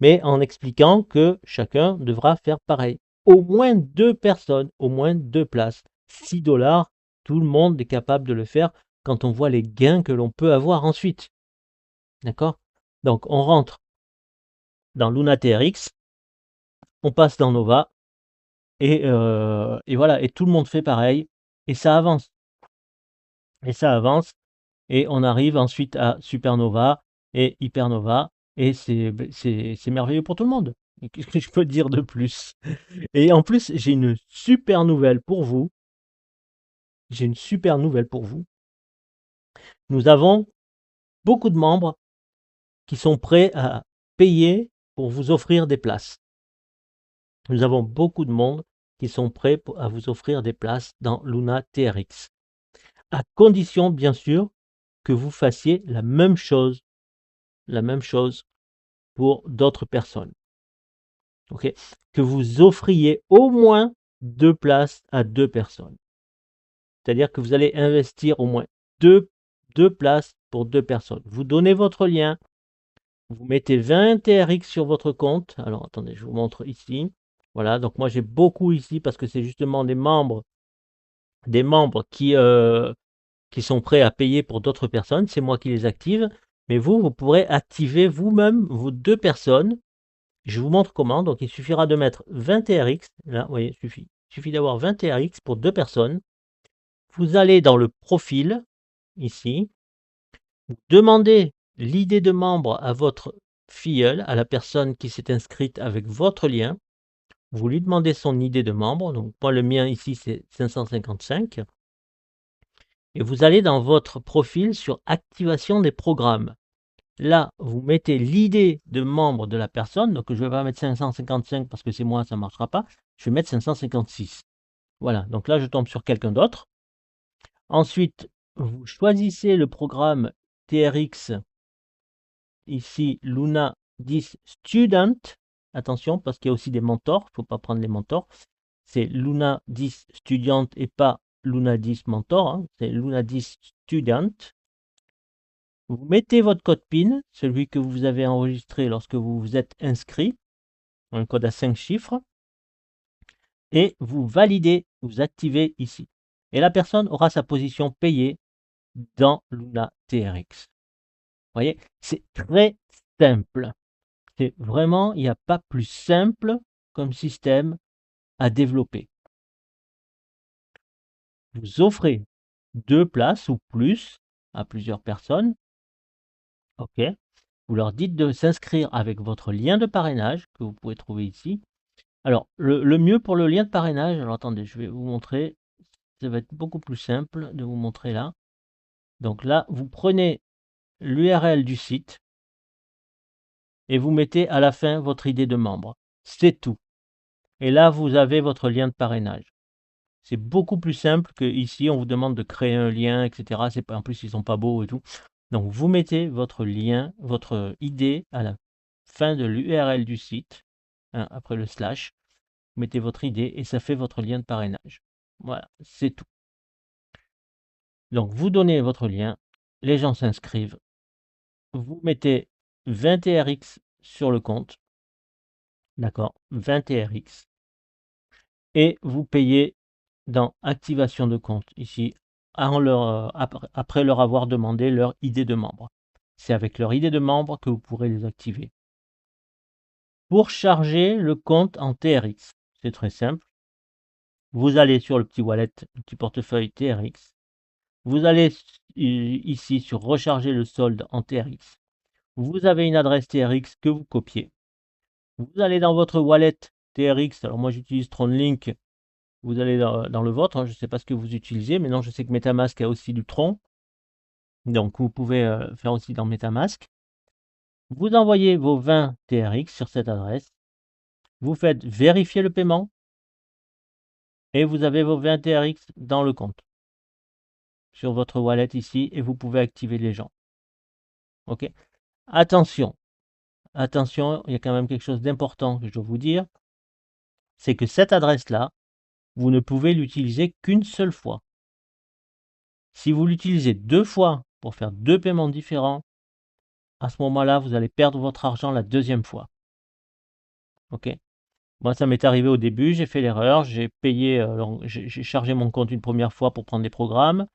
mais en expliquant que chacun devra faire pareil. Au moins 2 personnes, au moins 2 places. 6 $, tout le monde est capable de le faire quand on voit les gains que l'on peut avoir ensuite. D'accord? Donc on rentre dans Luna TRX, on passe dans Nova, et voilà, et tout le monde fait pareil, et ça avance. Et ça avance, et on arrive ensuite à Supernova et Hypernova, et c'est merveilleux pour tout le monde. Qu'est-ce que je peux dire de plus? Et en plus, j'ai une super nouvelle pour vous. J'ai une super nouvelle pour vous. Nous avons beaucoup de membres qui sont prêts à payer pour vous offrir des places. Nous avons beaucoup de monde qui sont prêts à vous offrir des places dans Luna TRX. À condition, bien sûr, que vous fassiez la même chose pour d'autres personnes. Ok? Que vous offriez au moins 2 places à 2 personnes. C'est-à-dire que vous allez investir au moins 2 places pour 2 personnes. Vous donnez votre lien, vous mettez 20 TRX sur votre compte. Alors attendez, je vous montre ici. Voilà, donc moi j'ai beaucoup ici parce que c'est justement des membres qui sont prêts à payer pour d'autres personnes. C'est moi qui les active. Mais vous pourrez activer vous-même vos 2 personnes. Je vous montre comment. Donc il suffira de mettre 20 TRX. Là, vous voyez, il suffit d'avoir 20 TRX pour 2 personnes. Vous allez dans le profil, ici. Vous demandez l'idée de membre à votre filleul, à la personne qui s'est inscrite avec votre lien. Vous lui demandez son idée de membre. Donc moi, le mien ici, c'est 555. Et vous allez dans votre profil sur activation des programmes. Là, vous mettez l'idée de membre de la personne. Donc je ne vais pas mettre 555 parce que c'est moi, ça ne marchera pas. Je vais mettre 556. Voilà, donc là, je tombe sur quelqu'un d'autre. Ensuite, vous choisissez le programme TRX, ici Luna 10 Student. Attention, parce qu'il y a aussi des mentors, il ne faut pas prendre les mentors. C'est Luna 10 Student et pas Luna 10 Mentor, hein. C'est Luna 10 Student. Vous mettez votre code PIN, celui que vous avez enregistré lorsque vous vous êtes inscrit, un code à 5 chiffres, et vous validez, vous activez ici. Et la personne aura sa position payée dans Luna TRX. Vous voyez, c'est très simple. C'est vraiment, il n'y a pas plus simple comme système à développer. Vous offrez 2 places ou plus à plusieurs personnes. OK. Vous leur dites de s'inscrire avec votre lien de parrainage que vous pouvez trouver ici. Alors, le mieux pour le lien de parrainage, alors attendez, je vais vous montrer. Ça va être beaucoup plus simple de vous montrer là. Donc là, vous prenez l'URL du site et vous mettez à la fin votre idée de membre. C'est tout. Et là, vous avez votre lien de parrainage. C'est beaucoup plus simple que ici, on vous demande de créer un lien, etc. En plus, ils sont pas beaux et tout. Donc, vous mettez votre lien, votre idée à la fin de l'URL du site, hein, après le slash. Vous mettez votre idée et ça fait votre lien de parrainage. Voilà, c'est tout. Donc, vous donnez votre lien, les gens s'inscrivent, vous mettez 20 TRX sur le compte, d'accord, 20 TRX, et vous payez dans activation de compte, ici, après leur avoir demandé leur idée de membre. C'est avec leur idée de membre que vous pourrez les activer. Pour charger le compte en TRX, c'est très simple. Vous allez sur le petit wallet, le petit portefeuille TRX. Vous allez ici sur recharger le solde en TRX. Vous avez une adresse TRX que vous copiez. Vous allez dans votre wallet TRX. Alors moi j'utilise TronLink. Vous allez dans le vôtre. Je ne sais pas ce que vous utilisez. Mais non, je sais que MetaMask a aussi du Tron. Donc vous pouvez faire aussi dans MetaMask. Vous envoyez vos 20 TRX sur cette adresse. Vous faites vérifier le paiement. Et vous avez vos 20 TRX dans le compte. Sur votre wallet ici. Et vous pouvez activer les gens. OK. Attention. Attention, il y a quand même quelque chose d'important que je dois vous dire. C'est que cette adresse-là, vous ne pouvez l'utiliser qu'une seule fois. Si vous l'utilisez 2 fois pour faire 2 paiements différents, à ce moment-là, vous allez perdre votre argent la 2e fois. OK? Moi, ça m'est arrivé au début, j'ai fait l'erreur, j'ai payé, j'ai chargé mon compte une première fois pour prendre des programmes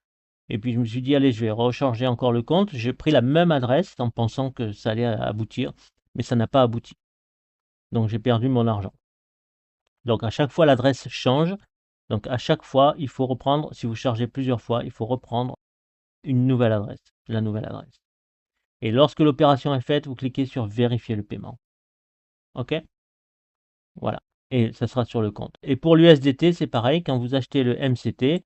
et puis je me suis dit: «Allez, je vais recharger encore le compte». J'ai pris la même adresse en pensant que ça allait aboutir, mais ça n'a pas abouti. Donc j'ai perdu mon argent. Donc à chaque fois, l'adresse change. Donc à chaque fois, il faut reprendre, si vous chargez plusieurs fois, il faut reprendre une nouvelle adresse, la nouvelle adresse. Et lorsque l'opération est faite, vous cliquez sur vérifier le paiement. OK? Voilà. Et ça sera sur le compte. Et pour l'USDT, c'est pareil. Quand vous achetez le MCT,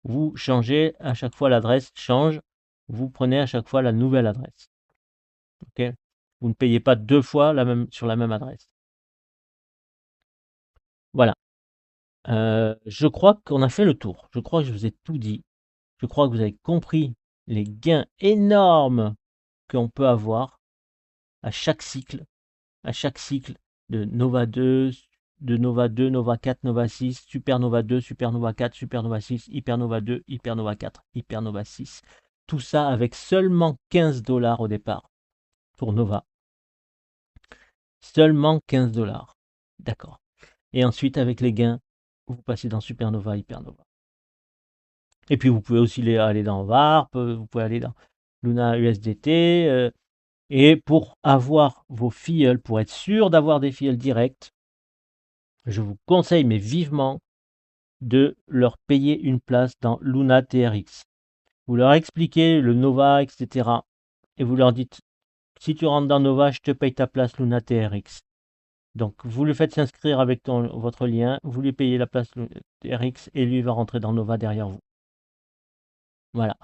vous changez à chaque fois l'adresse change. Vous prenez à chaque fois la nouvelle adresse. OK? Vous ne payez pas deux fois sur la même adresse. Voilà. Je crois qu'on a fait le tour. Je crois que je vous ai tout dit. Je crois que vous avez compris les gains énormes qu'on peut avoir à chaque cycle de Nova 2, Nova 4, Nova 6, Supernova 2, Supernova 4, Supernova 6, Hypernova 2, Hypernova 4, Hypernova 6. Tout ça avec seulement 15 dollars au départ pour Nova. Seulement 15 dollars. D'accord. Et ensuite, avec les gains, vous passez dans Supernova, Hypernova. Et puis, vous pouvez aussi aller dans VARP, vous pouvez aller dans Luna USDT. Et pour avoir vos filleuls, pour être sûr d'avoir des filleuls directs, je vous conseille, mais vivement, de leur payer une place dans Luna TRX. Vous leur expliquez le Nova, etc. Et vous leur dites, si tu rentres dans Nova, je te paye ta place Luna TRX. Donc, vous le faites s'inscrire avec votre lien, vous lui payez la place TRX et lui va rentrer dans Nova derrière vous. Voilà.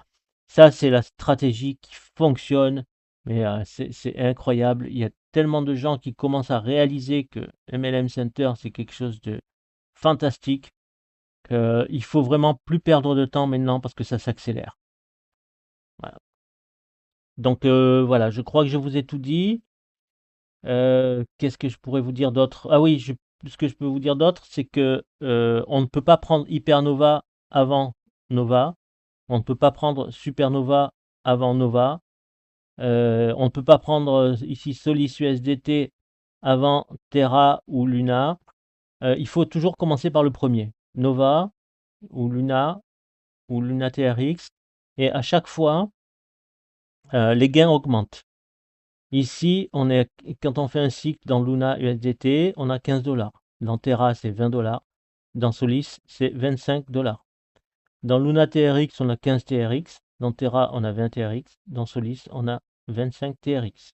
Ça, c'est la stratégie qui fonctionne, mais c'est incroyable. Il y a tellement de gens qui commencent à réaliser que MLM Center, c'est quelque chose de fantastique, qu'il faut vraiment plus perdre de temps maintenant parce que ça s'accélère. Voilà. Donc voilà, je crois que je vous ai tout dit. Qu'est-ce que je pourrais vous dire d'autre? Ah oui, ce que je peux vous dire d'autre, c'est que on ne peut pas prendre Hypernova avant Nova. On ne peut pas prendre Supernova avant Nova. On ne peut pas prendre ici Solis USDT avant Terra ou Luna. Il faut toujours commencer par le premier. Nova ou Luna TRX. Et à chaque fois, les gains augmentent. Ici, quand on fait un cycle dans Luna USDT, on a 15 dollars. Dans Terra, c'est 20 dollars. Dans Solis, c'est 25 dollars. Dans Luna TRX, on a 15 TRX. Dans Terra, on a 20 TRX. Dans Solis, on a 25 TRX.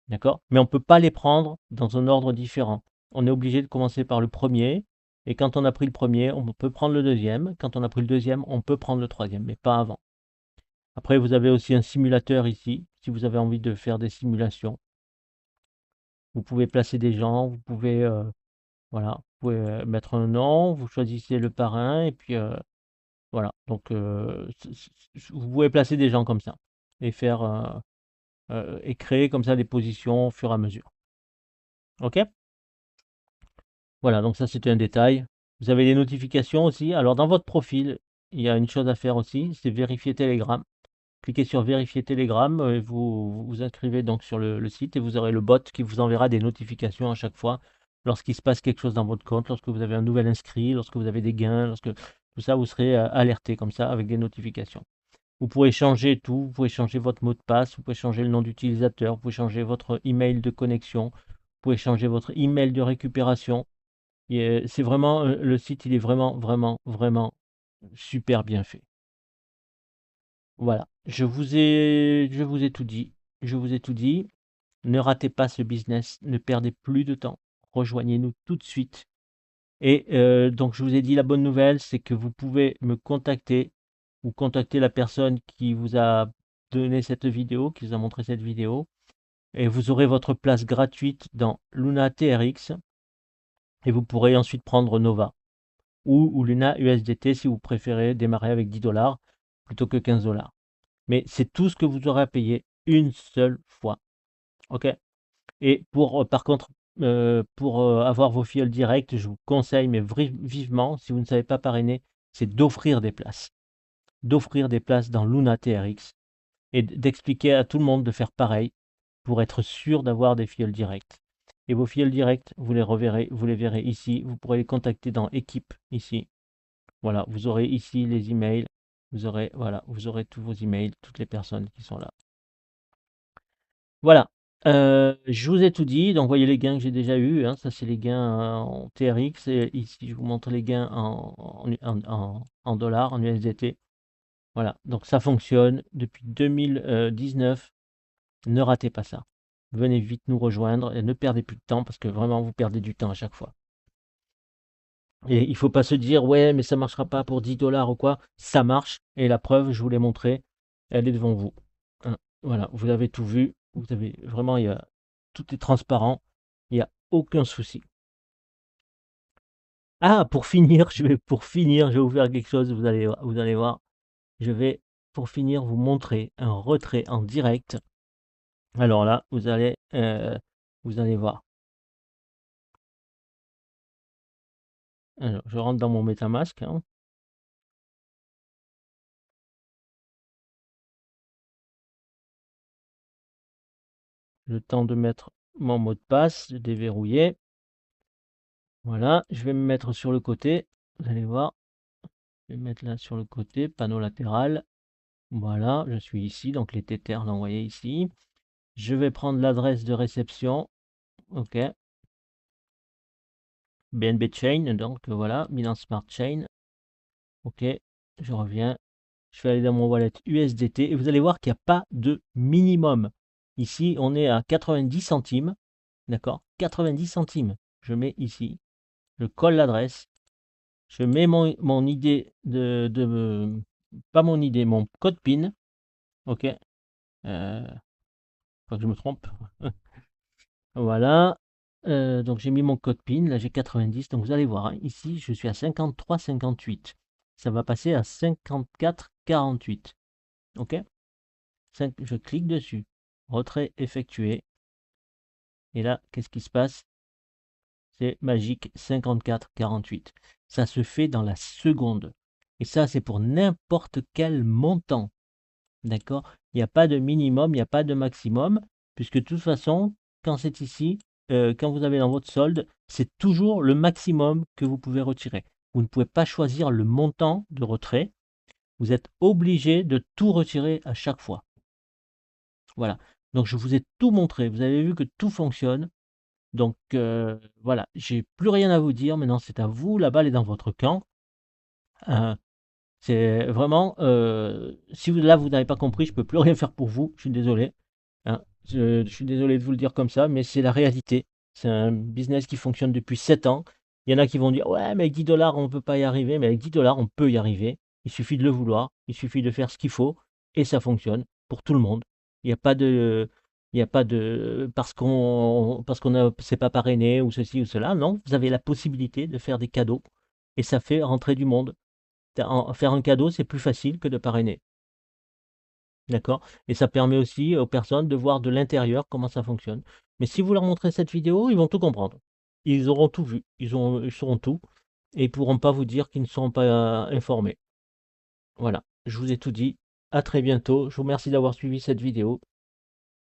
D'accord? Mais on ne peut pas les prendre dans un ordre différent. On est obligé de commencer par le premier. Et quand on a pris le premier, on peut prendre le deuxième. Quand on a pris le deuxième, on peut prendre le troisième, mais pas avant. Après, vous avez aussi un simulateur ici, si vous avez envie de faire des simulations. Vous pouvez placer des gens, vous pouvez, voilà, vous pouvez mettre un nom, vous choisissez le parrain, et puis voilà. Donc, vous pouvez placer des gens comme ça et faire et créer comme ça des positions au fur et à mesure. Ok? Voilà, donc ça c'était un détail. Vous avez des notifications aussi. Alors dans votre profil, il y a une chose à faire aussi, c'est vérifier Telegram. Cliquez sur vérifier Telegram et vous vous inscrivez donc sur le site et vous aurez le bot qui vous enverra des notifications à chaque fois lorsqu'il se passe quelque chose dans votre compte, lorsque vous avez un nouvel inscrit, lorsque vous avez des gains, lorsque tout ça, vous serez alerté comme ça avec des notifications. Vous pouvez changer tout, vous pouvez changer votre mot de passe, vous pouvez changer le nom d'utilisateur, vous pouvez changer votre email de connexion, vous pouvez changer votre email de récupération. C'est vraiment, le site, il est vraiment, vraiment, vraiment super bien fait. Voilà, je vous ai tout dit. Je vous ai tout dit. Ne ratez pas ce business, ne perdez plus de temps. Rejoignez-nous tout de suite. Et donc, je vous ai dit la bonne nouvelle, c'est que vous pouvez me contacter ou contacter la personne qui vous a donné cette vidéo, qui vous a montré cette vidéo. Et vous aurez votre place gratuite dans Luna TRX. Et vous pourrez ensuite prendre Nova ou Luna USDT si vous préférez démarrer avec 10 dollars plutôt que 15 dollars. Mais c'est tout ce que vous aurez à payer une seule fois. OK? Et par contre, pour avoir vos filleuls directs, je vous conseille, mais vivement, si vous ne savez pas parrainer, c'est d'offrir des places. D'offrir des places dans Luna TRX et d'expliquer à tout le monde de faire pareil pour être sûr d'avoir des filleuls directs. Et vos filleuls directs, vous les verrez ici. Vous pourrez les contacter dans Équipe ici. Voilà, vous aurez ici les emails. Vous aurez tous vos emails, toutes les personnes qui sont là. Voilà. Je vous ai tout dit. Donc, voyez les gains que j'ai déjà eus. Hein. Ça, c'est les gains en TRX. Et ici, je vous montre les gains en dollars, en USDT. Voilà. Donc, ça fonctionne depuis 2019. Ne ratez pas ça. Venez vite nous rejoindre et ne perdez plus de temps parce que vraiment vous perdez du temps à chaque fois. Et il faut pas se dire ouais mais ça marchera pas pour 10 $ ou quoi. Ça marche et la preuve, je vous l'ai montré, elle est devant vous. Hein, voilà, vous avez tout vu. Vous avez vraiment, tout est transparent. Il n'y a aucun souci. Ah, pour finir, je vais vous faire quelque chose. Vous allez voir. Je vais pour finir vous montrer un retrait en direct. Alors là, vous allez voir. Alors, je rentre dans mon MetaMask, hein. Le temps de mettre mon mot de passe, de déverrouiller. Voilà, je vais me mettre sur le côté. Vous allez voir. Je vais me mettre là sur le côté, panneau latéral. Voilà, je suis ici, donc les Tether l'envoyer ici. Je vais prendre l'adresse de réception. OK. BNB Chain, donc voilà, Binance Smart Chain. OK, je reviens. Je vais aller dans mon wallet USDT et vous allez voir qu'il n'y a pas de minimum. Ici, on est à 90 centimes. D'accord, 90 centimes. Je mets ici. Je colle l'adresse. Je mets mon ID pas mon ID, mon code PIN. OK. Faut que je me trompe. Voilà. Donc j'ai mis mon code PIN. Là, j'ai 90. Donc vous allez voir, hein, ici, je suis à 53,58. Ça va passer à 54,48. OK. Je clique dessus. Retrait effectué. Et là, qu'est-ce qui se passe? C'est magique, 54,48. Ça se fait dans la seconde. Et ça, c'est pour n'importe quel montant. D'accord? Il n'y a pas de minimum, il n'y a pas de maximum, puisque de toute façon, quand c'est ici, quand vous avez dans votre solde, c'est toujours le maximum que vous pouvez retirer. Vous ne pouvez pas choisir le montant de retrait. Vous êtes obligé de tout retirer à chaque fois. Voilà. Donc je vous ai tout montré. Vous avez vu que tout fonctionne. Donc voilà, j'ai plus rien à vous dire. Maintenant, c'est à vous. La balle est dans votre camp. C'est vraiment, si là vous n'avez pas compris, je peux plus rien faire pour vous. Je suis désolé. Hein. Je suis désolé de vous le dire comme ça, mais c'est la réalité. C'est un business qui fonctionne depuis 7 ans. Il y en a qui vont dire ouais, mais avec 10 $ on ne peut pas y arriver. Mais avec 10 $ on peut y arriver. Il suffit de le vouloir. Il suffit de faire ce qu'il faut et ça fonctionne pour tout le monde. Il n'y a pas de, il y a pas de parce qu'on a c'est pas parrainé ou ceci ou cela. Non, vous avez la possibilité de faire des cadeaux et ça fait rentrer du monde. Faire un cadeau, c'est plus facile que de parrainer. D'accord? Et ça permet aussi aux personnes de voir de l'intérieur comment ça fonctionne. Mais si vous leur montrez cette vidéo, ils vont tout comprendre. Ils auront tout vu, ils sauront tout et ils ne pourront pas vous dire qu'ils ne seront pas informés. Voilà, je vous ai tout dit. À très bientôt. Je vous remercie d'avoir suivi cette vidéo.